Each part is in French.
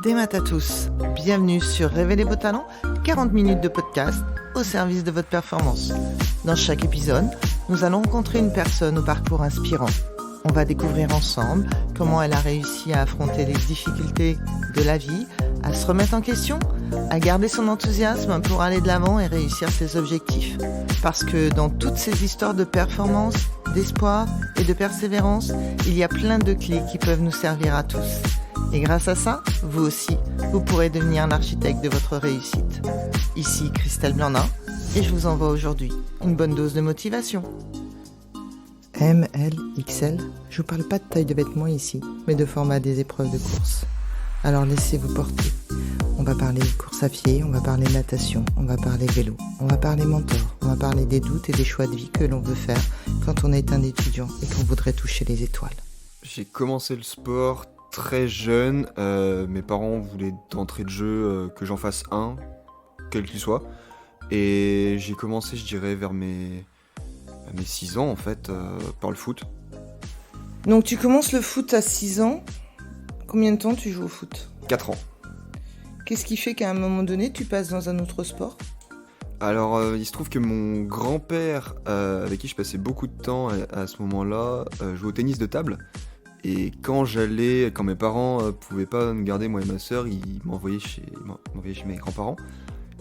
Des maths à tous, bienvenue sur Révélez vos talents, 40 minutes de podcast au service de votre performance. Dans chaque épisode, nous allons rencontrer une personne au parcours inspirant. On va découvrir ensemble comment elle a réussi à affronter les difficultés de la vie, à se remettre en question, à garder son enthousiasme pour aller de l'avant et réussir ses objectifs. Parce que dans toutes ces histoires de performance, d'espoir et de persévérance, il y a plein de clés qui peuvent nous servir à tous. Et grâce à ça, vous aussi, vous pourrez devenir l'architecte de votre réussite. Ici Christelle Blandin, et je vous envoie aujourd'hui une bonne dose de motivation. M, L, XL, je vous parle pas de taille de vêtements ici, mais de format des épreuves de course. Alors laissez-vous porter. On va parler course à pied, on va parler natation, on va parler vélo, on va parler mentor, on va parler des doutes et des choix de vie que l'on veut faire quand on est un étudiant et qu'on voudrait toucher les étoiles. J'ai commencé le sport très jeune, mes parents voulaient d'entrée de jeu que j'en fasse un, quel qu'il soit, et j'ai commencé, je dirais, vers mes 6 ans en fait, par le foot. Donc tu commences le foot à 6 ans, combien de temps tu joues au foot ? 4 ans. Qu'est-ce qui fait qu'à un moment donné tu passes dans un autre sport ? Alors il se trouve que mon grand-père, avec qui je passais beaucoup de temps à ce moment-là, jouait au tennis de table. Et quand mes parents pouvaient pas nous garder, moi et ma sœur, ils m'envoyaient chez mes grands-parents.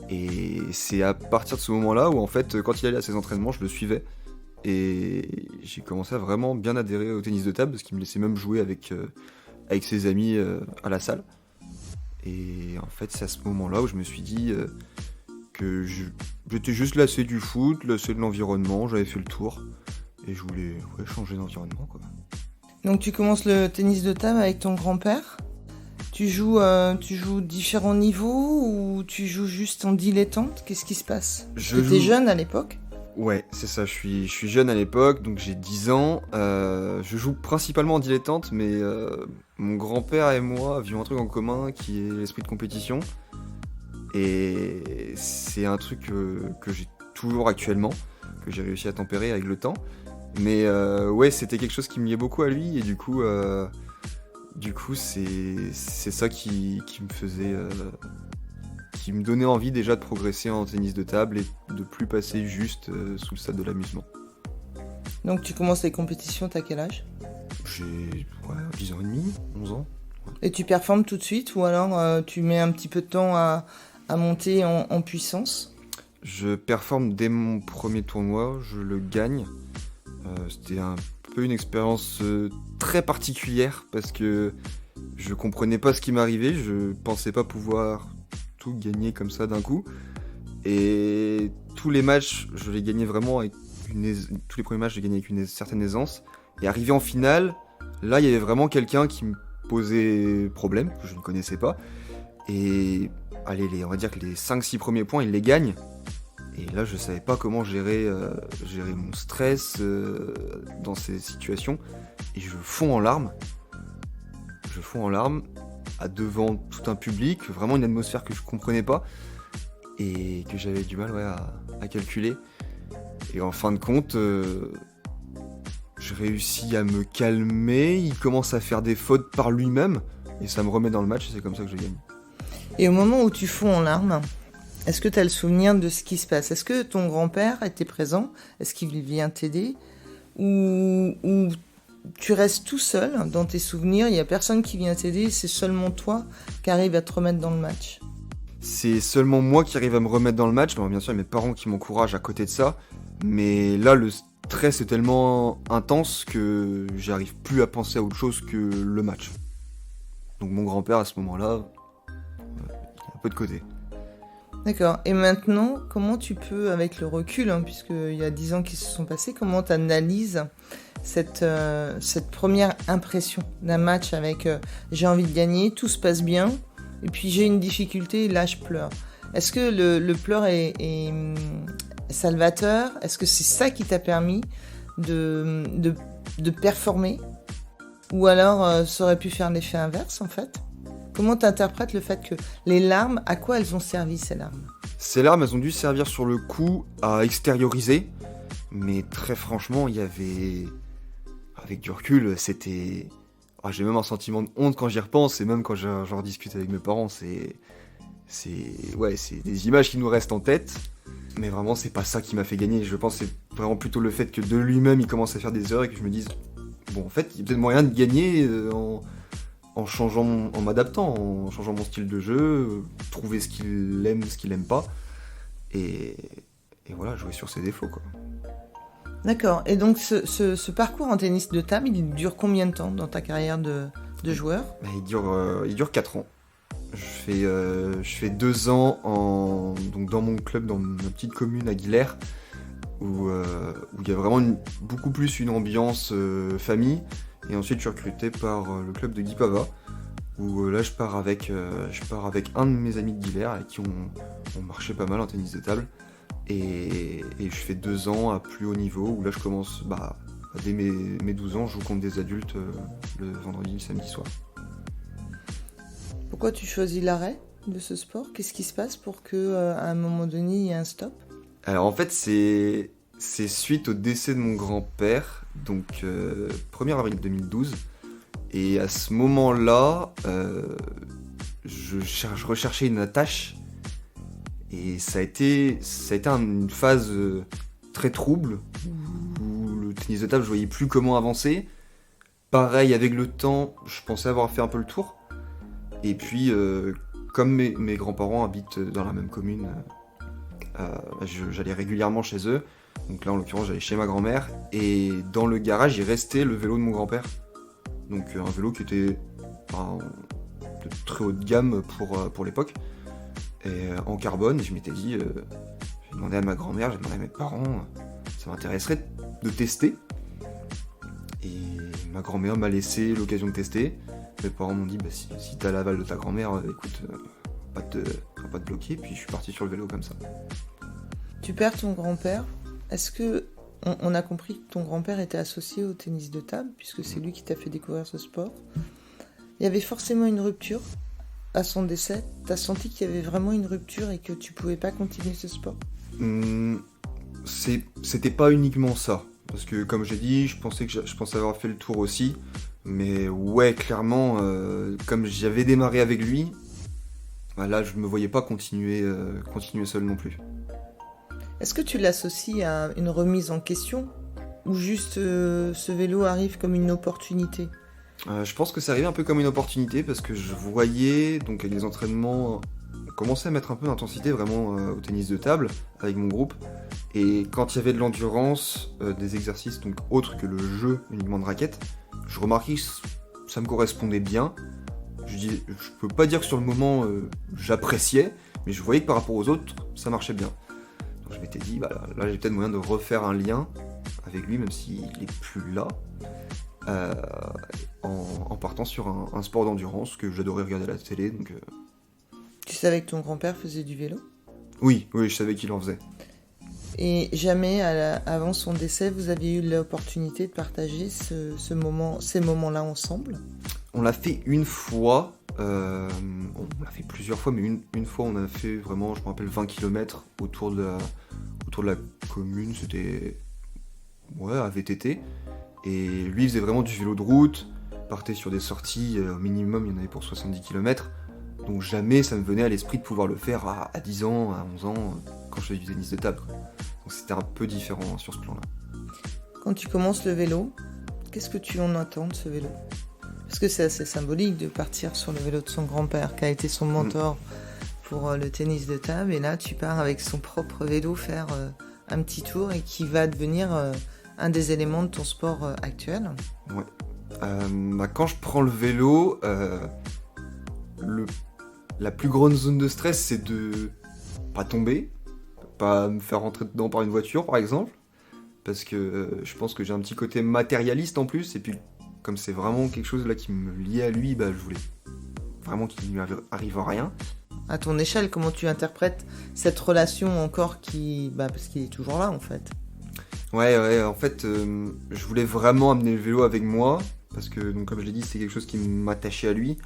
Et c'est à partir de ce moment-là où en fait, quand il allait à ses entraînements, je le suivais. Et j'ai commencé à vraiment bien adhérer au tennis de table, parce qu'il me laissait même jouer avec ses amis à la salle. Et en fait, c'est à ce moment-là où je me suis dit que j'étais juste lassé du foot, lassé de l'environnement, j'avais fait le tour. Et je voulais changer d'environnement, quoi. Donc tu commences le tennis de table avec ton grand-père. Tu joues différents niveaux ou tu joues juste en dilettante ? Qu'est-ce qui se passe ? T'étais jeune à l'époque ? Ouais, c'est ça, je suis jeune à l'époque, donc j'ai 10 ans. Je joue principalement en dilettante, mais mon grand-père et moi avions un truc en commun qui est l'esprit de compétition. Et c'est un truc que j'ai toujours actuellement, que j'ai réussi à tempérer avec le temps. Mais ouais, c'était quelque chose qui me liait beaucoup à lui, et du coup c'est ça qui me faisait... qui me donnait envie déjà de progresser en tennis de table et de plus passer juste sous le stade de l'amusement. Donc tu commences les compétitions, t'as quel âge ? J'ai 10 ans et demi, 11 ans. Ouais. Et tu performes tout de suite ou alors tu mets un petit peu de temps à monter en puissance ? Je performe dès mon premier tournoi, je le gagne. C'était un peu une expérience très particulière parce que je comprenais pas ce qui m'arrivait, je pensais pas pouvoir tout gagner comme ça d'un coup. Et tous les matchs, je les gagnais vraiment avec tous les premiers matchs, je les gagnais avec une certaine aisance. Et arrivé en finale, là, il y avait vraiment quelqu'un qui me posait problème, que je ne connaissais pas. Et allez, on va dire que les 5-6 premiers points, il les gagne. Et là, je savais pas comment gérer mon stress dans ces situations. Et je fonds en larmes. Devant tout un public, vraiment une atmosphère que je comprenais pas et que j'avais du mal à calculer. Et en fin de compte, je réussis à me calmer, il commence à faire des fautes par lui-même et ça me remet dans le match et c'est comme ça que je gagne. Et au moment où tu fonds en larmes, est-ce que tu as le souvenir de ce qui se passe ? Est-ce que ton grand-père était présent ? Est-ce qu'il vient t'aider ? Ou tu restes tout seul dans tes souvenirs, il n'y a personne qui vient t'aider, c'est seulement toi qui arrive à te remettre dans le match ? C'est seulement moi qui arrive à me remettre dans le match. Bon, bien sûr, il y a mes parents qui m'encouragent à côté de ça. Mais là, le stress est tellement intense que j'arrive plus à penser à autre chose que le match. Donc mon grand-père, à ce moment-là, il est un peu de côté. D'accord. Et maintenant, comment tu peux, avec le recul, puisqu'il y a 10 ans qui se sont passés, comment tu analyses cette première impression d'un match avec j'ai envie de gagner, tout se passe bien, et puis j'ai une difficulté, et là je pleure. Est-ce que le pleur est salvateur ? Est-ce que c'est ça qui t'a permis de performer ? Ou alors ça aurait pu faire l'effet inverse en fait ? Comment tu interprètes le fait que les larmes, à quoi elles ont servi ces larmes ? Ces larmes, elles ont dû servir sur le coup à extérioriser, mais très franchement, il y avait... Avec du recul, c'était j'ai même un sentiment de honte quand j'y repense, et même quand j'en rediscute avec mes parents, c'est des images qui nous restent en tête, mais vraiment c'est pas ça qui m'a fait gagner. Je pense que c'est vraiment plutôt le fait que de lui-même il commence à faire des erreurs et que je me dise bon, en fait il y a peut-être moyen de gagner en changeant, en m'adaptant, en changeant mon style de jeu, trouver ce qu'il aime, ce qu'il aime pas, et voilà, jouer sur ses défauts, quoi. D'accord. Et donc, ce parcours en tennis de table, il dure combien de temps dans ta carrière de joueur ? Il dure 4 ans. Je fais 2 ans donc dans mon club, dans ma petite commune à Guilherme, où il y a vraiment beaucoup plus une ambiance famille. Et ensuite, je suis recruté par le club de Guy Pava, où là, je pars avec un de mes amis de Guilherme, avec qui on marchait pas mal en tennis de table. Et je fais 2 ans à plus haut niveau, où là, je commence, dès mes 12 ans, je joue contre des adultes le vendredi, le samedi soir. Pourquoi tu choisis l'arrêt de ce sport ? Qu'est-ce qui se passe pour qu'à un moment donné, il y ait un stop ? Alors en fait, c'est suite au décès de mon grand-père, donc 1er avril 2012. Et à ce moment-là, je recherchais une attache. Et ça a été une phase très trouble, où le tennis de table, je voyais plus comment avancer. Pareil, avec le temps, je pensais avoir fait un peu le tour. Et puis, comme mes grands-parents habitent dans la même commune, j'allais régulièrement chez eux. Donc là, en l'occurrence, j'allais chez ma grand-mère. Et dans le garage, il restait le vélo de mon grand-père. Donc un vélo qui était de très haut de gamme pour l'époque. Et en carbone, je m'étais dit, j'ai demandé à ma grand-mère, j'ai demandé à mes parents, ça m'intéresserait de tester. Et ma grand-mère m'a laissé l'occasion de tester. Mes parents m'ont dit, si t'as l'aval de ta grand-mère, écoute, pas te bloquer. Puis je suis parti sur le vélo comme ça. Tu perds ton grand-père. Est-ce que on a compris que ton grand-père était associé au tennis de table, puisque c'est lui qui t'a fait découvrir ce sport ? Il y avait forcément une rupture à son décès. T'as senti qu'il y avait vraiment une rupture et que tu pouvais pas continuer ce sport ? C'était pas uniquement ça. Parce que comme j'ai dit, je pensais avoir fait le tour aussi. Mais ouais, clairement, comme j'avais démarré avec lui, là je me voyais pas continuer seul non plus. Est-ce que tu l'associes à une remise en question, ou juste ce vélo arrive comme une opportunité ? Je pense que ça arrivait un peu comme une opportunité, parce que je voyais, donc avec les entraînements, on commençait à mettre un peu d'intensité vraiment au tennis de table avec mon groupe. Et quand il y avait de l'endurance, des exercices donc autres que le jeu uniquement de raquette, je remarquais que ça me correspondait bien. Je peux pas dire que sur le moment j'appréciais, mais je voyais que par rapport aux autres, ça marchait bien. Donc je m'étais dit, là j'ai peut-être moyen de refaire un lien avec lui, même s'il est plus là, en partant sur un sport d'endurance que j'adorais regarder à la télé. Donc, Tu savais que ton grand-père faisait du vélo ? Oui, je savais qu'il en faisait. Et jamais, avant son décès, vous aviez eu l'opportunité de partager ces moments-là ensemble ? On l'a fait une fois, on l'a fait plusieurs fois, mais une fois on a fait vraiment, je me rappelle, 20 km autour de la commune, c'était à VTT. Et lui il faisait vraiment du vélo de route, partait sur des sorties, au minimum il y en avait pour 70 km. Donc jamais ça me venait à l'esprit de pouvoir le faire à 10 ans, à 11 ans, quand je faisais du tennis de table. Donc c'était un peu différent sur ce plan-là. Quand tu commences le vélo, qu'est-ce que tu en attends de ce vélo ? Parce que c'est assez symbolique de partir sur le vélo de son grand-père, qui a été son mentor pour le tennis de table. Et là, tu pars avec son propre vélo faire un petit tour et qui va devenir un des éléments de ton sport actuel. Ouais. Quand je prends le vélo, la plus grande zone de stress, c'est de pas tomber, pas me faire rentrer dedans par une voiture, par exemple. Parce que je pense que j'ai un petit côté matérialiste en plus. Et puis, comme c'est vraiment quelque chose là qui me liait à lui, je voulais vraiment qu'il ne lui arrive rien. À ton échelle, comment tu interprètes cette relation encore parce qu'il est toujours là en fait ? Ouais, en fait, je voulais vraiment amener le vélo avec moi, parce que, donc, comme je l'ai dit, c'est quelque chose qui m'attachait à lui,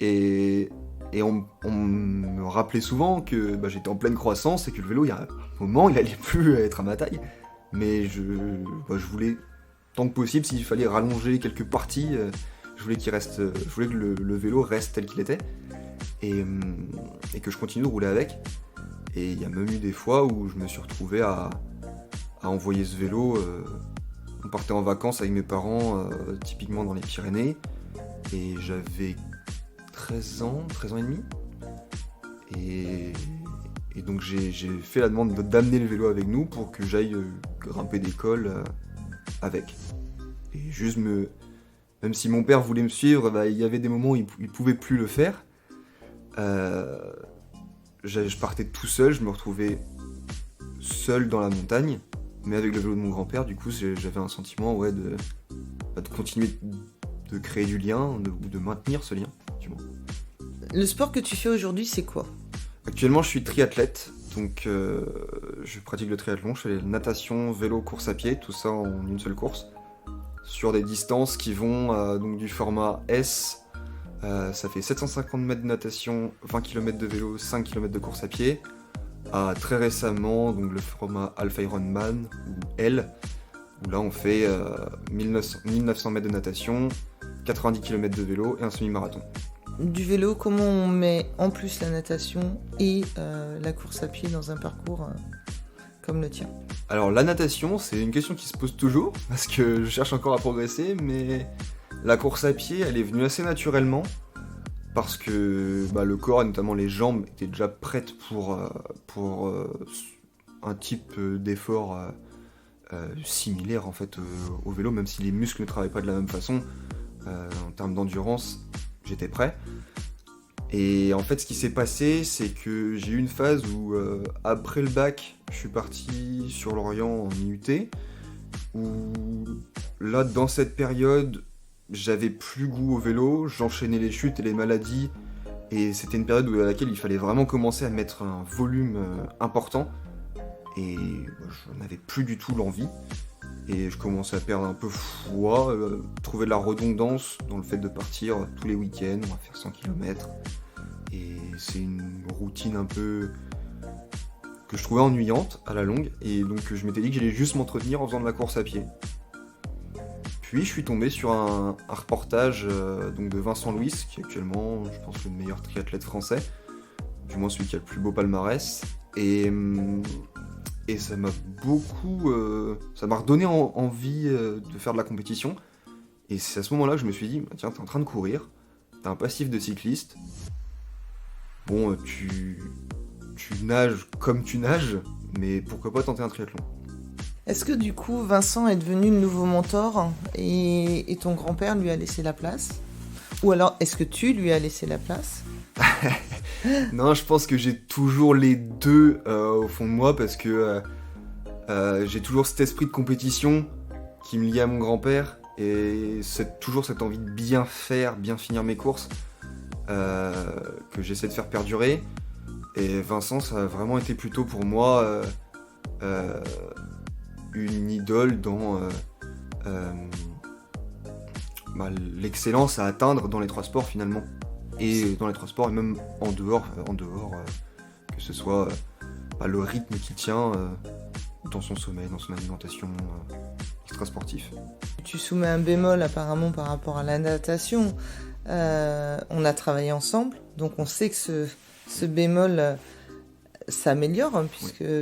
et on me rappelait souvent que j'étais en pleine croissance, et que le vélo, il y a un moment, il allait plus être à ma taille, mais je voulais, tant que possible, s'il fallait rallonger quelques parties, Je voulais je voulais que le vélo reste tel qu'il était et que je continue de rouler avec. Et il y a même eu des fois où je me suis retrouvé à envoyer ce vélo. On partait en vacances avec mes parents, typiquement dans les Pyrénées, et j'avais 13 ans et demi. Et donc j'ai fait la demande d'amener le vélo avec nous pour que j'aille grimper des cols avec. Et juste même si mon père voulait me suivre, il y avait des moments où il pouvait plus le faire. Je partais tout seul, je me retrouvais seul dans la montagne, mais avec le vélo de mon grand-père. Du coup, j'avais un sentiment de continuer de créer du lien, ou de maintenir ce lien, du moins. Le sport que tu fais aujourd'hui, c'est quoi ? Actuellement, je suis triathlète, donc je pratique le triathlon. Je fais la natation, vélo, course à pied, tout ça en une seule course, sur des distances qui vont donc du format S. Ça fait 750 mètres de natation, 20 km de vélo, 5 km de course à pied. Très récemment, donc le format Alpha Ironman, ou L, où là on fait 1900 mètres de natation, 90 km de vélo et un semi-marathon. Du vélo, comment on met en plus la natation et la course à pied dans un parcours comme le tien ? Alors la natation, c'est une question qui se pose toujours, parce que je cherche encore à progresser, mais la course à pied, elle est venue assez naturellement, parce que le corps, et notamment les jambes, étaient déjà prêtes pour un type d'effort similaire en fait au vélo, même si les muscles ne travaillent pas de la même façon. En termes d'endurance, j'étais prêt. Et en fait, ce qui s'est passé, c'est que j'ai eu une phase où, après le bac, je suis parti sur Lorient en IUT, où là, dans cette période, j'avais plus goût au vélo, j'enchaînais les chutes et les maladies, et c'était une période à laquelle il fallait vraiment commencer à mettre un volume important, et je n'avais plus du tout l'envie, et je commençais à perdre un peu foi, trouver de la redondance dans le fait de partir tous les week-ends, on va faire 100 km, et c'est une routine un peu que je trouvais ennuyante à la longue, et donc je m'étais dit que j'allais juste m'entretenir en faisant de la course à pied. Puis je suis tombé sur un reportage donc de Vincent Louis, qui est actuellement, je pense, le meilleur triathlète français, du moins celui qui a le plus beau palmarès, et ça m'a beaucoup, ça m'a redonné envie de faire de la compétition, et c'est à ce moment-là que je me suis dit, tiens, t'es en train de courir, t'as un passif de cycliste, bon, tu nages comme tu nages, mais pourquoi pas tenter un triathlon ? Est-ce que du coup Vincent est devenu le nouveau mentor et ton grand-père lui a laissé la place ? Ou alors est-ce que tu lui as laissé la place ? Non, je pense que j'ai toujours les deux au fond de moi, parce que j'ai toujours cet esprit de compétition qui me lie à mon grand-père, et c'est toujours cette envie de bien faire, bien finir mes courses que j'essaie de faire perdurer. Et Vincent, ça a vraiment été plutôt pour moi une idole dans l'excellence à atteindre dans les trois sports finalement. Et dans les trois sports, et même en dehors que ce soit le rythme qu'il tient dans son sommeil, dans son alimentation extra-sportif. Tu soumets un bémol apparemment par rapport à la natation. On a travaillé ensemble, donc on sait que ce bémol s'améliore,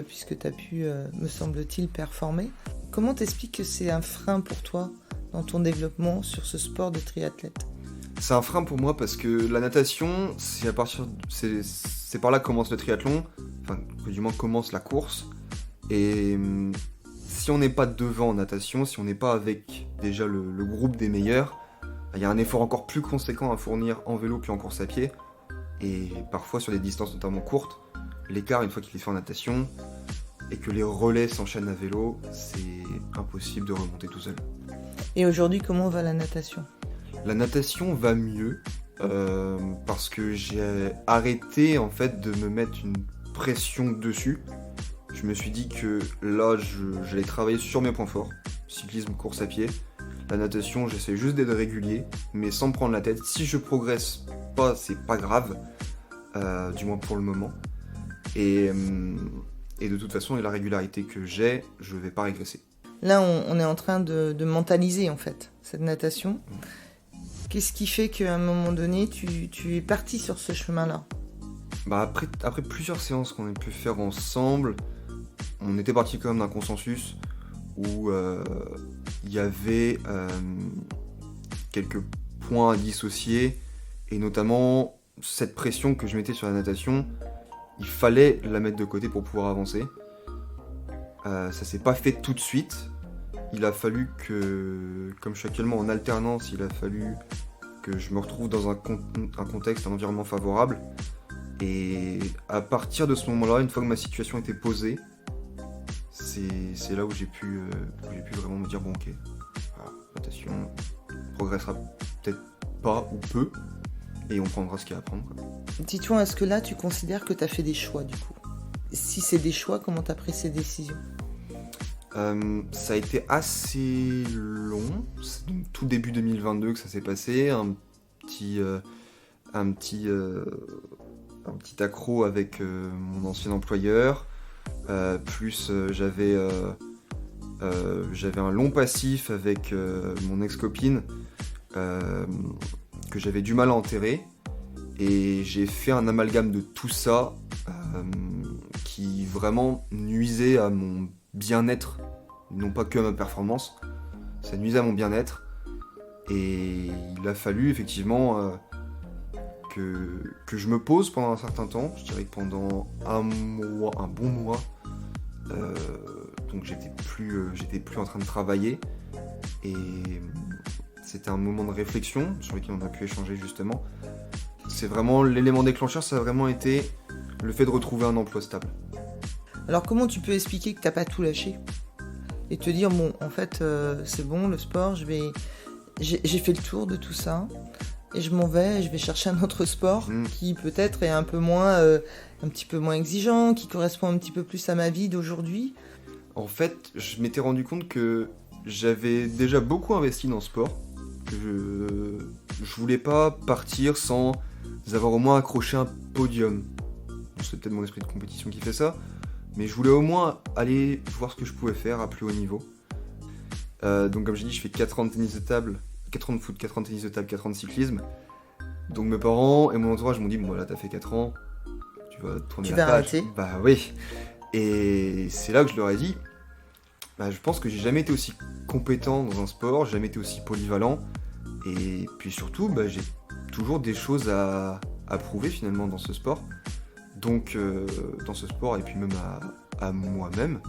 puisque tu as pu, me semble-t-il, performer. Comment t'expliques que c'est un frein pour toi dans ton développement sur ce sport de triathlète ? C'est un frein pour moi parce que la natation, c'est par là que commence le triathlon, enfin, que du moins commence la course. Et si on n'est pas devant en natation, si on n'est pas avec déjà le groupe des meilleurs, il y a un effort encore plus conséquent à fournir en vélo puis en course à pied. Et parfois sur des distances notamment courtes, l'écart une fois qu'il est fait en natation et que les relais s'enchaînent à vélo, c'est impossible de remonter tout seul. Et aujourd'hui, comment va la natation ? La natation va mieux parce que j'ai arrêté en fait de me mettre une pression dessus. Je me suis dit que là, j'allais travailler sur mes points forts, cyclisme, course à pied. La natation, j'essaie juste d'être régulier, mais sans me prendre la tête. Si je progresse pas, c'est pas grave, du moins pour le moment. Et de toute façon, avec la régularité que j'ai, je vais pas régresser. Là, on est en train de mentaliser en fait cette natation. Qu'est-ce qui fait qu'à un moment donné, tu es parti sur ce chemin-là? Après plusieurs séances qu'on a pu faire ensemble, on était parti quand même d'un consensus où il y avait quelques points à dissocier, et notamment cette pression que je mettais sur la natation, il fallait la mettre de côté pour pouvoir avancer. Ça s'est pas fait tout de suite. Il a fallu que, comme je suis actuellement en alternance, il a fallu que je me retrouve dans un contexte, un environnement favorable. Et à partir de ce moment-là, une fois que ma situation était posée, c'est là où j'ai pu vraiment me dire, bon ok, voilà, natation progressera peut-être pas ou peu, et on prendra ce qu'il y a à prendre, quoi. Dis-toi, est-ce que là, tu considères que tu as fait des choix, du coup? Si c'est des choix, comment tu as pris ces décisions? Ça a été assez long, c'est donc tout début 2022 que ça s'est passé, un petit accro avec mon ancien employeur, plus j'avais un long passif avec mon ex-copine que j'avais du mal à enterrer, et j'ai fait un amalgame de tout ça qui vraiment nuisait à mon bien-être, non pas que à ma performance, ça nuisait à mon bien-être, et il a fallu effectivement que je me pose pendant un certain temps, je dirais que pendant un bon mois, donc j'étais plus en train de travailler, et c'était un moment de réflexion sur lequel on a pu échanger justement. C'est vraiment l'élément déclencheur, ça a vraiment été le fait de retrouver un emploi stable. Alors comment tu peux expliquer que t'as pas tout lâché et te dire bon en fait c'est bon le sport, j'ai fait le tour de tout ça et je m'en vais, je vais chercher un autre sport qui peut-être est un petit peu moins exigeant, qui correspond un petit peu plus à ma vie d'aujourd'hui. En fait, je m'étais rendu compte que j'avais déjà beaucoup investi dans le sport, que je voulais pas partir sans avoir au moins accroché un podium. C'est peut-être mon esprit de compétition qui fait ça, mais je voulais au moins aller voir ce que je pouvais faire à plus haut niveau. Donc comme j'ai dit, je fais 4 ans de tennis de table, 4 ans de foot, 4 ans de tennis de table, 4 ans de cyclisme. Donc mes parents et mon entourage m'ont dit, bon voilà, t'as fait 4 ans, tu vas tourner la page. Arrêter. Bah oui. Et c'est là que je leur ai dit, je pense que j'ai jamais été aussi compétent dans un sport, j'ai jamais été aussi polyvalent. Et puis surtout, j'ai toujours des choses à prouver finalement dans ce sport. Donc dans ce sport, et puis même à moi-même,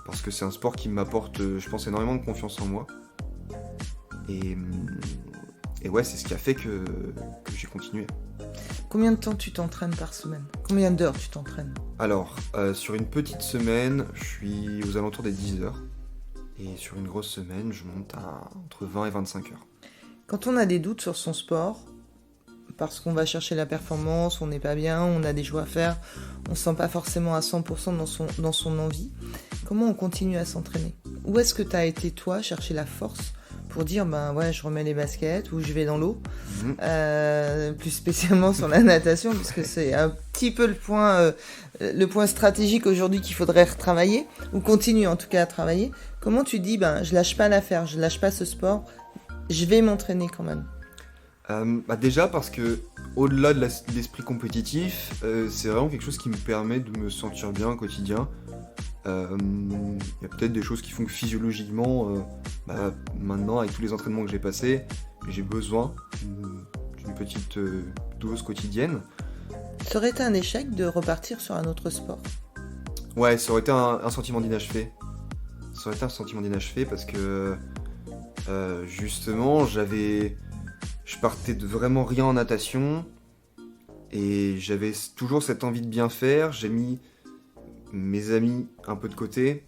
parce que c'est un sport qui m'apporte, je pense, énormément de confiance en moi. Et ouais, c'est ce qui a fait que j'ai continué. Combien de temps tu t'entraînes par semaine? Combien d'heures tu t'entraînes? Alors, sur une petite semaine, je suis aux alentours des 10 heures. Et sur une grosse semaine, je monte à entre 20 et 25 heures. Quand on a des doutes sur son sport, parce qu'on va chercher la performance, on n'est pas bien, on a des choix à faire, on ne se sent pas forcément à 100% dans son envie, comment on continue à s'entraîner? Où est-ce que tu as été, toi, chercher la force pour dire, ouais, je remets les baskets ou je vais dans l'eau, plus spécialement sur la natation, puisque c'est un petit peu le point stratégique aujourd'hui qu'il faudrait retravailler, ou continuer en tout cas à travailler. Comment tu dis, je lâche pas l'affaire, je lâche pas ce sport, je vais m'entraîner quand même? Déjà parce que au-delà de l'esprit compétitif, c'est vraiment quelque chose qui me permet de me sentir bien au quotidien. Il y a peut-être des choses qui font que physiologiquement, maintenant avec tous les entraînements que j'ai passés, j'ai besoin d'une petite dose quotidienne. Ça aurait été un échec de repartir sur un autre sport? Ouais, ça aurait été un sentiment d'inachevé. Ça aurait été un sentiment d'inachevé parce que justement je partais de vraiment rien en natation et j'avais toujours cette envie de bien faire. J'ai mis mes amis un peu de côté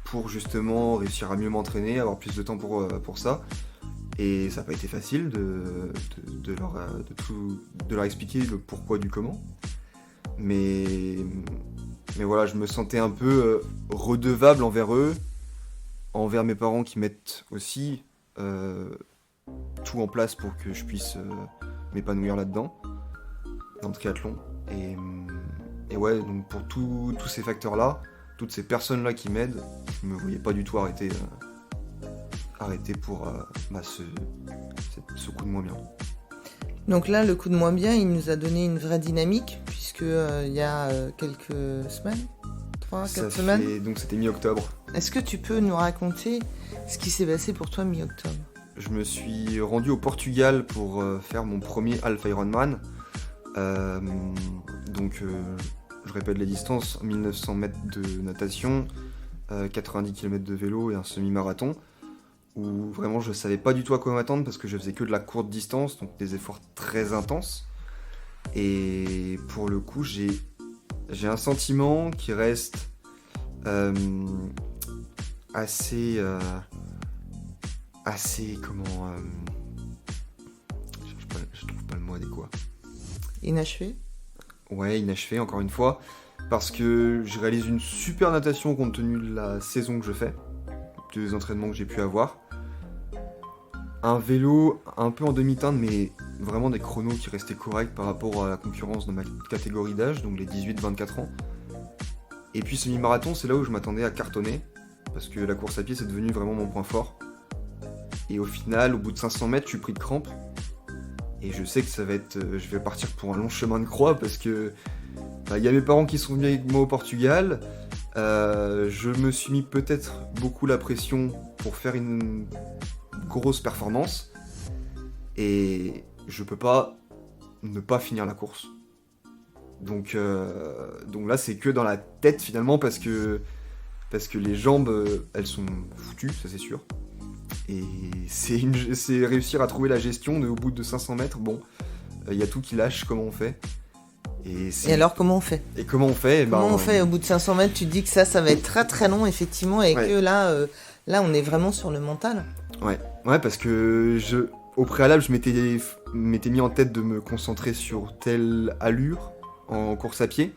pour justement réussir à mieux m'entraîner, avoir plus de temps pour ça. Et ça n'a pas été facile de leur expliquer le pourquoi du comment. Mais voilà, je me sentais un peu redevable envers eux, envers mes parents qui mettent aussi tout en place pour que je puisse m'épanouir là-dedans, dans le triathlon. Et ouais, donc pour tous ces facteurs-là, toutes ces personnes-là qui m'aident, je me voyais pas du tout arrêter pour cette ce coup de moins bien. Donc là, le coup de moins bien, il nous a donné une vraie dynamique, puisque il y a quelques semaines, 3-4 semaines. Donc c'était mi-octobre. Est-ce que tu peux nous raconter ce qui s'est passé pour toi mi-octobre ? Je me suis rendu au Portugal pour faire mon premier half Ironman. Je répète les distances, 1900 mètres de natation, 90 km de vélo et un semi-marathon, où vraiment je savais pas du tout à quoi m'attendre parce que je faisais que de la courte distance, donc des efforts très intenses. Et pour le coup, j'ai un sentiment qui reste assez comment je trouve pas le mot adéquat. Inachevé ? Ouais, inachevé encore une fois, parce que je réalise une super natation compte tenu de la saison que je fais, des entraînements que j'ai pu avoir. Un vélo un peu en demi-teinte, mais vraiment des chronos qui restaient corrects par rapport à la concurrence de ma catégorie d'âge, donc les 18-24 ans. Et puis semi-marathon, c'est là où je m'attendais à cartonner, parce que la course à pied c'est devenu vraiment mon point fort. Et au final, au bout de 500 mètres, je suis pris de crampes. Et je sais que ça va être, je vais partir pour un long chemin de croix parce que y a mes parents qui sont venus avec moi au Portugal. Je me suis mis peut-être beaucoup la pression pour faire une grosse performance. Et je peux pas ne pas finir la course. Donc là, c'est que dans la tête finalement parce que les jambes, elles sont foutues, ça c'est sûr. Et c'est réussir à trouver la gestion au bout de 500 mètres. Bon, il y a tout qui lâche, comment on fait. Et alors, comment on fait ? Et comment on fait ? Comment on fait au bout de 500 mètres ? Tu te dis que ça va être très très long, effectivement, et que là, on est vraiment sur le mental. Ouais, parce que au préalable, je m'étais mis en tête de me concentrer sur telle allure en course à pied.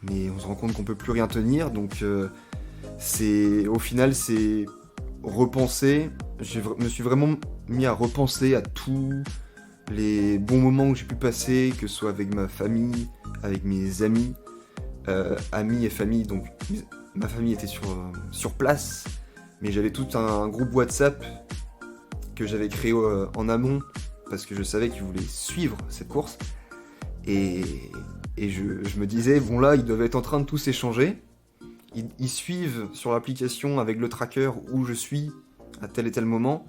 Mais on se rend compte qu'on peut plus rien tenir, donc au final, c'est repenser. Je me suis vraiment mis à repenser à tous les bons moments que j'ai pu passer, que ce soit avec ma famille, avec mes amis, amis et famille. Donc ma famille était sur place, mais j'avais tout un groupe WhatsApp que j'avais créé en amont parce que je savais qu'ils voulaient suivre cette course. Et je me disais, bon là, ils doivent être en train de tous échanger. Ils suivent sur l'application avec le tracker où je suis à tel et tel moment.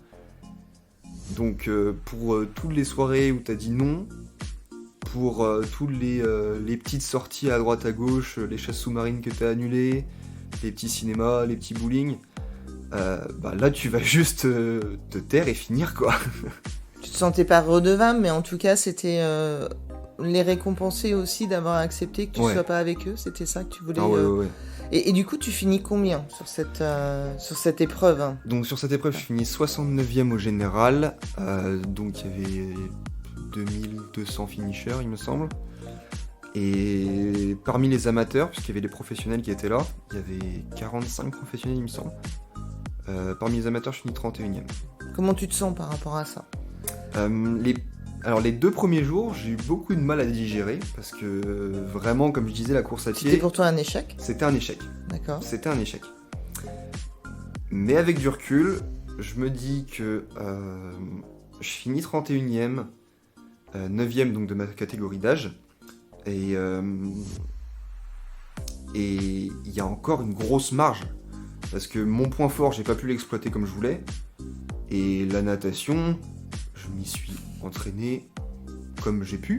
Donc pour toutes les soirées où t'as dit non, pour toutes les petites sorties à droite à gauche, les chasses sous-marines que t'as annulées, les petits cinémas, les petits bowling, là tu vas juste te taire et finir quoi. Tu te sentais pas redevable, mais en tout cas c'était les récompenser aussi d'avoir accepté que tu sois pas avec eux, c'était ça que tu voulais. Ouais. Et du coup, tu finis combien sur cette épreuve ? Donc sur cette épreuve, je finis 69e au général. Donc il y avait 2200 finishers, il me semble. Et parmi les amateurs, puisqu'il y avait des professionnels qui étaient là, il y avait 45 professionnels, il me semble. Parmi les amateurs, je finis 31e. Comment tu te sens par rapport à ça ? Alors les 2 premiers jours, j'ai eu beaucoup de mal à digérer parce que vraiment, comme je disais, la course à pied... C'était pour toi un échec ? C'était un échec. D'accord. C'était un échec. Mais avec du recul, je me dis que je finis 31e, 9e donc de ma catégorie d'âge. Et il y a encore une grosse marge. Parce que mon point fort, j'ai pas pu l'exploiter comme je voulais. Et la natation, je m'y suis entraîné comme j'ai pu.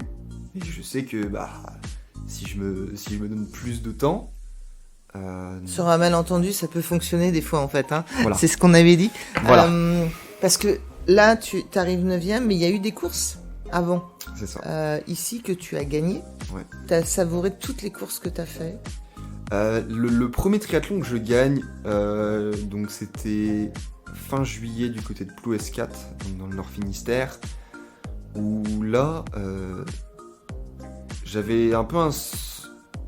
Et je sais que si je me donne plus de temps... Sur un malentendu, ça peut fonctionner des fois en fait. Hein. Voilà. C'est ce qu'on avait dit. Voilà. Parce que là, tu arrives 9e, mais il y a eu des courses avant. C'est ça. Ici que tu as gagné. Ouais. Tu as savouré toutes les courses que tu as fait. Le premier triathlon que je gagne, donc c'était fin juillet du côté de Plouescat, donc dans le Nord Finistère, où là, j'avais un peu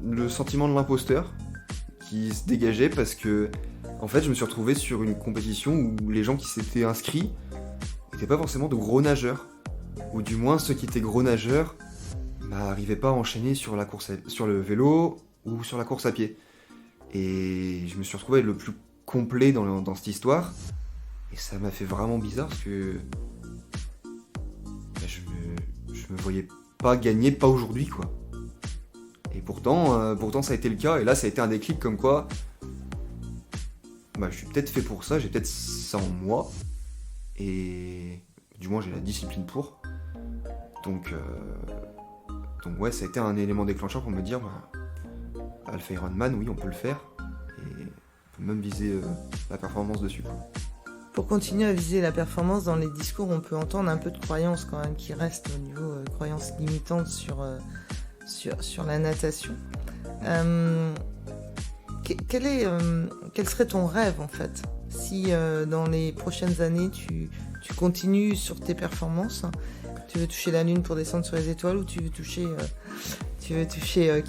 le sentiment de l'imposteur qui se dégageait parce que, en fait, je me suis retrouvé sur une compétition où les gens qui s'étaient inscrits n'étaient pas forcément de gros nageurs, ou du moins ceux qui étaient gros nageurs n'arrivaient pas à enchaîner sur le vélo ou sur la course à pied. Et je me suis retrouvé le plus complet dans cette histoire. Et ça m'a fait vraiment bizarre parce que je me voyais pas gagner, pas aujourd'hui, quoi. Et pourtant, ça a été le cas. Et là, ça a été un déclic comme quoi, je suis peut-être fait pour ça, j'ai peut-être ça en moi. Et du moins, j'ai la discipline pour. Donc ouais, ça a été un élément déclencheur pour me dire, Alpha Ironman, oui, on peut le faire. Et on peut même viser la performance dessus, quoi. Pour continuer à viser la performance, dans les discours, on peut entendre un peu de croyances quand même qui restent au niveau croyances limitantes sur la natation. Quel serait ton rêve en fait si dans les prochaines années tu continues sur tes performances? Tu veux toucher la Lune pour descendre sur les étoiles ou tu veux toucher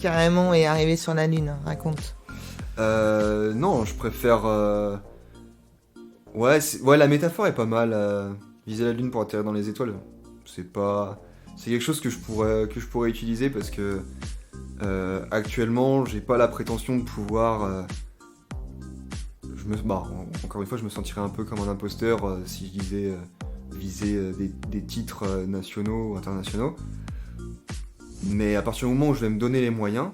carrément et arriver sur la Lune? Raconte. Non, je préfère... Ouais, la métaphore est pas mal. Viser la Lune pour atterrir dans les étoiles. C'est quelque chose que je pourrais utiliser parce que actuellement, j'ai pas la prétention de pouvoir... encore une fois, je me sentirais un peu comme un imposteur si je disais viser des titres nationaux ou internationaux. Mais à partir du moment où je vais me donner les moyens,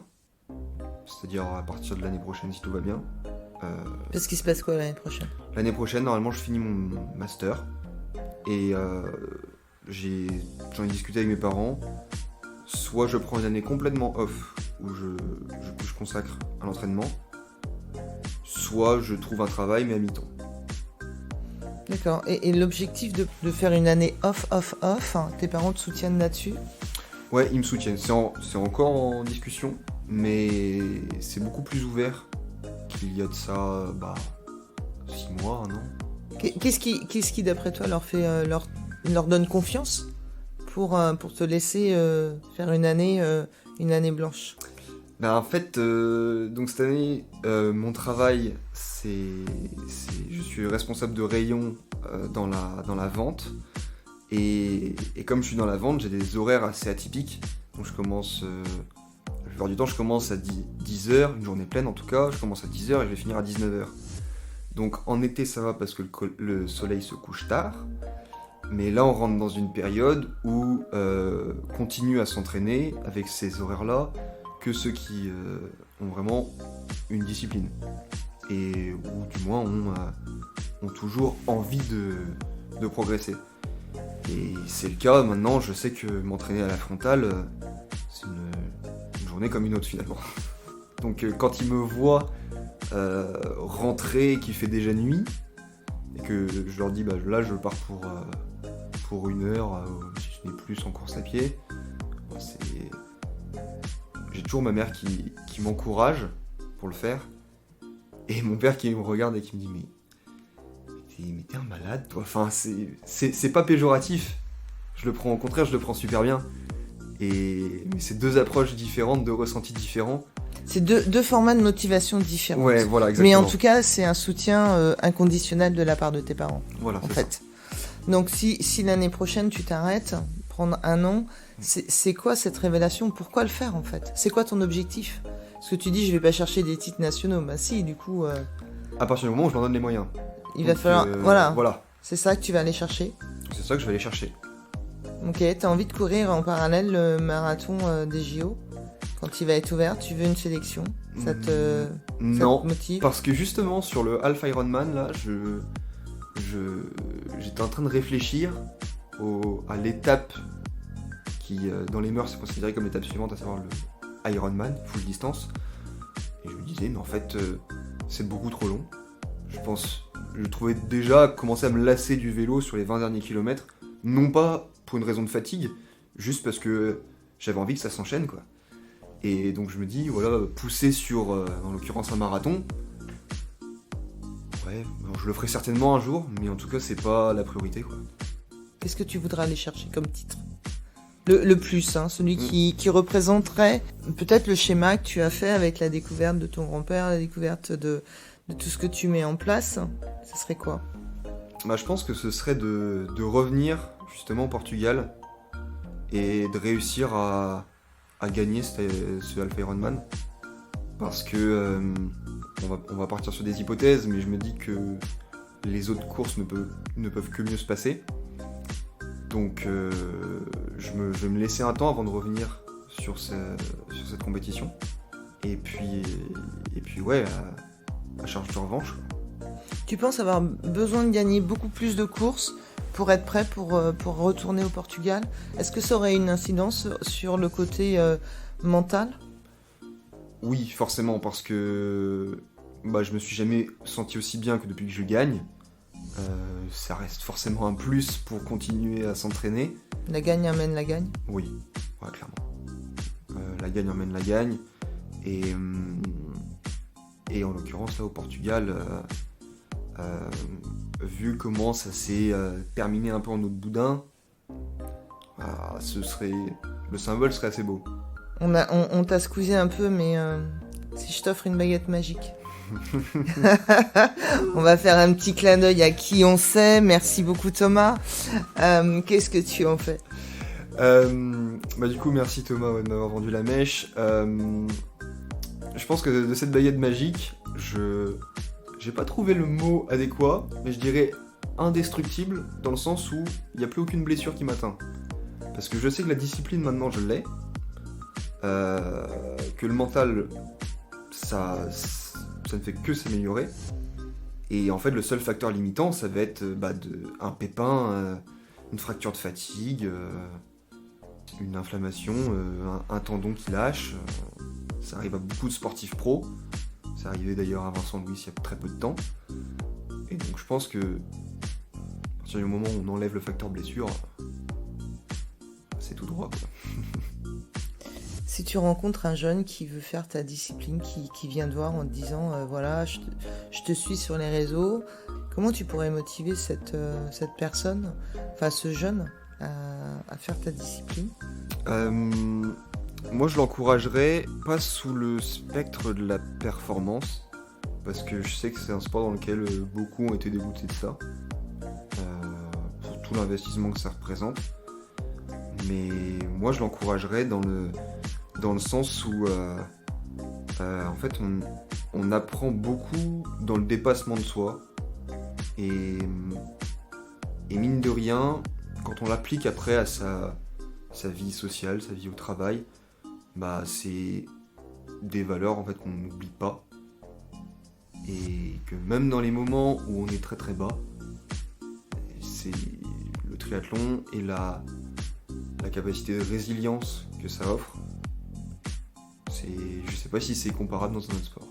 c'est-à-dire à partir de l'année prochaine si tout va bien... Parce qu'il se passe quoi l'année prochaine? L'année prochaine, normalement, je finis mon master. Et j'en ai discuté avec mes parents. Soit je prends une année complètement off, où je consacre à l'entraînement, soit je trouve un travail, mais à mi-temps. D'accord. Et l'objectif de faire une année off, hein, tes parents te soutiennent là-dessus? Ouais, ils me soutiennent. C'est encore en discussion, mais c'est beaucoup plus ouvert qu'il y a de ça 6 mois, 1 an. Qu'est-ce qui d'après toi leur donne confiance pour te laisser faire une année blanche? En fait, donc cette année, mon travail, je suis responsable de rayon dans la vente. Et comme je suis dans la vente, j'ai des horaires assez atypiques. Donc je commence... la plupart du temps, je commence à 10h, une journée pleine en tout cas. Je commence à 10h et je vais finir à 19h. Donc en été, ça va parce que le soleil se couche tard. Mais là, on rentre dans une période où continue à s'entraîner avec ces horaires-là que ceux qui ont vraiment une discipline. Et ou du moins ont toujours envie de progresser. Et c'est le cas maintenant, je sais que m'entraîner à la frontale, c'est une journée comme une autre finalement. Donc quand ils me voient rentrer, qu'il fait déjà nuit, et que je leur dis là je pars pour 1 heure, si ce n'est plus en course à pied, j'ai toujours ma mère qui m'encourage pour le faire, et mon père qui me regarde et qui me dit mais t'es un malade toi, enfin c'est pas péjoratif, au contraire je le prends super bien, mais c'est 2 approches différentes, 2 ressentis différents. C'est deux formats de motivation différents. Ouais, voilà, exactement. Mais en tout cas, c'est un soutien inconditionnel de la part de tes parents. Voilà, en fait. Ça. Donc, si l'année prochaine tu t'arrêtes, prendre 1 an, c'est quoi cette révélation? Pourquoi le faire en fait? C'est quoi ton objectif? Parce que tu dis, je vais pas chercher des titres nationaux. Bah si, du coup. À partir du moment où je leur donne les moyens. Il va falloir. Voilà. C'est ça que tu vas aller chercher. C'est ça que je vais aller chercher. Ok, t'as envie de courir en parallèle le marathon des JO? Quand il va être ouvert, tu veux une sélection? Ça te motive? Parce que justement, sur le Alpha Ironman, là, j'étais en train de réfléchir à l'étape qui, dans les mœurs, c'est considéré comme l'étape suivante, à savoir le Ironman, full distance. Et je me disais, mais en fait, c'est beaucoup trop long. Je trouvais déjà commencer à me lasser du vélo sur les 20 derniers kilomètres, non pas pour une raison de fatigue, juste parce que j'avais envie que ça s'enchaîne, quoi. Et donc je me dis, voilà, pousser sur, en l'occurrence, un marathon, ouais, je le ferai certainement un jour, mais en tout cas, c'est pas la priorité, quoi. Qu'est-ce que tu voudrais aller chercher comme titre? Le plus, hein, celui qui représenterait peut-être le schéma que tu as fait avec la découverte de ton grand-père, la découverte de tout ce que tu mets en place, ce serait quoi? Je pense que ce serait de revenir justement au Portugal et de réussir à gagner ce Alpha Ironman, parce que on va partir sur des hypothèses, mais je me dis que les autres courses ne peuvent que mieux se passer. Donc je vais me laisser un temps avant de revenir sur cette compétition. Et puis ouais, à charge de revanche. Tu penses avoir besoin de gagner beaucoup plus de courses pour être prêt pour retourner au Portugal? Est-ce que ça aurait une incidence sur le côté mental? Oui, forcément, parce que je me suis jamais senti aussi bien que depuis que je gagne. Ça reste forcément un plus pour continuer à s'entraîner. La gagne amène la gagne? Oui, ouais, clairement. La gagne emmène la gagne. Et en l'occurrence, là, au Portugal, vu comment ça s'est terminé un peu en autre boudin, le symbole serait assez beau. On t'a squeezé un peu, mais si je t'offre une baguette magique. On va faire un petit clin d'œil à qui on sait. Merci beaucoup Thomas. Qu'est-ce que tu en fais? Du coup, merci Thomas de m'avoir vendu la mèche. Je pense que de cette baguette magique, j'ai pas trouvé le mot adéquat, mais je dirais indestructible, dans le sens où il n'y a plus aucune blessure qui m'atteint. Parce que je sais que la discipline maintenant je l'ai, que le mental ça ne fait que s'améliorer, et en fait le seul facteur limitant ça va être un pépin, une fracture de fatigue, une inflammation, un tendon qui lâche. Ça arrive à beaucoup de sportifs pros. C'est arrivé d'ailleurs à Vincent Louis il y a très peu de temps. Et donc je pense que à partir du moment où on enlève le facteur blessure, c'est tout droit, quoi. Si tu rencontres un jeune qui veut faire ta discipline, qui vient te voir en te disant voilà, je te suis sur les réseaux, comment tu pourrais motiver cette personne, enfin ce jeune, à faire ta discipline? Moi, je l'encouragerais pas sous le spectre de la performance, parce que je sais que c'est un sport dans lequel beaucoup ont été dégoûtés de ça, pour tout l'investissement que ça représente. Mais moi, je l'encouragerais dans le sens où, en fait, on apprend beaucoup dans le dépassement de soi, et mine de rien, quand on l'applique après à sa vie sociale, sa vie au travail, c'est des valeurs en fait qu'on n'oublie pas, et que même dans les moments où on est très très bas, c'est le triathlon et la capacité de résilience que ça offre. Je sais pas si c'est comparable dans un autre sport.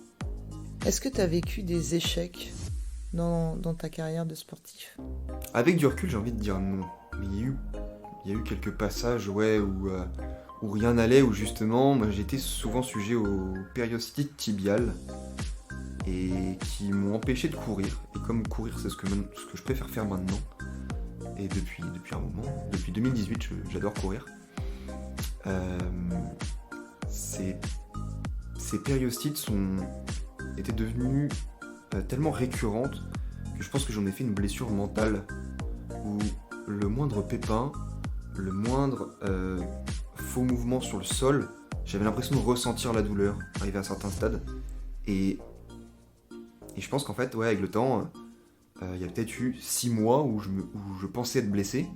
Est-ce que tu as vécu des échecs dans ta carrière de sportif? Avec du recul, j'ai envie de dire non, mais il y a eu quelques passages où rien n'allait, où justement moi, j'étais souvent sujet aux périostite tibiale et qui m'ont empêché de courir. Et comme courir c'est ce que je préfère faire maintenant, et depuis un moment, depuis 2018 j'adore courir, ces périostites étaient devenues tellement récurrentes que je pense que j'en ai fait une blessure mentale, où le moindre pépin, le moindre faux mouvement sur le sol, j'avais l'impression de ressentir la douleur arrivé à un certain stade, et je pense qu'en fait avec le temps, il y a peut-être eu 6 mois où je pensais être blessé,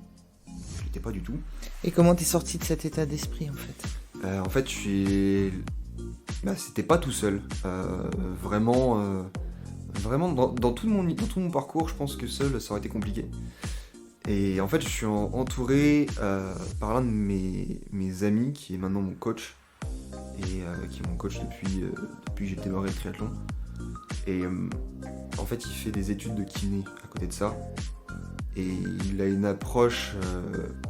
je l'étais pas du tout. Et comment t'es sorti de cet état d'esprit en fait? En fait c'était pas tout seul, vraiment dans tout mon parcours, je pense que seul ça aurait été compliqué. Et en fait, je suis entouré par l'un de mes amis qui est maintenant mon coach, et qui est mon coach depuis que j'ai démarré le triathlon. Et en fait, il fait des études de kiné à côté de ça, et il a une approche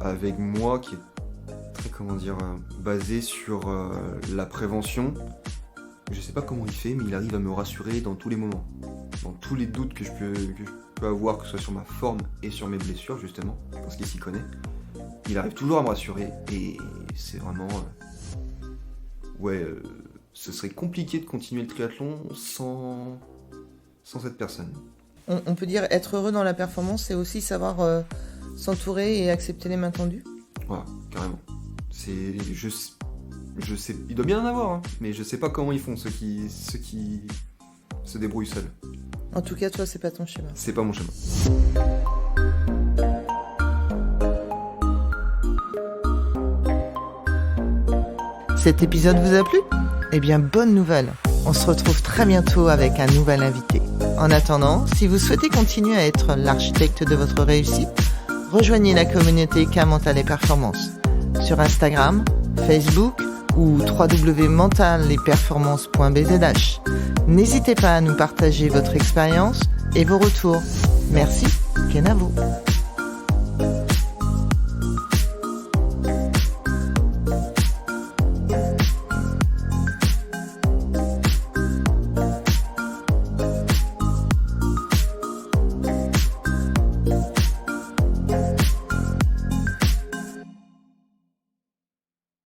avec moi qui est très, basée sur la prévention. Je sais pas comment il fait, mais il arrive à me rassurer dans tous les moments, dans tous les doutes que je peux avoir, que ce soit sur ma forme et sur mes blessures justement, parce qu'il s'y connaît. Il arrive toujours à me rassurer, et c'est vraiment ce serait compliqué de continuer le triathlon sans cette personne. On peut dire être heureux dans la performance, c'est aussi savoir s'entourer et accepter les mains tendues. Voilà, carrément. Je sais, il doit bien en avoir, hein, mais je sais pas comment ils font ceux qui se débrouillent seuls. En tout cas, toi, c'est pas ton schéma. C'est pas mon schéma. Cet épisode vous a plu ? Eh bien, bonne nouvelle, on se retrouve très bientôt avec un nouvel invité. En attendant, si vous souhaitez continuer à être l'architecte de votre réussite, rejoignez la communauté K Mental et Performance sur Instagram, Facebook ou www.mentalesperformances.bzh. N'hésitez pas à nous partager votre expérience et vos retours. Merci, Kenavo.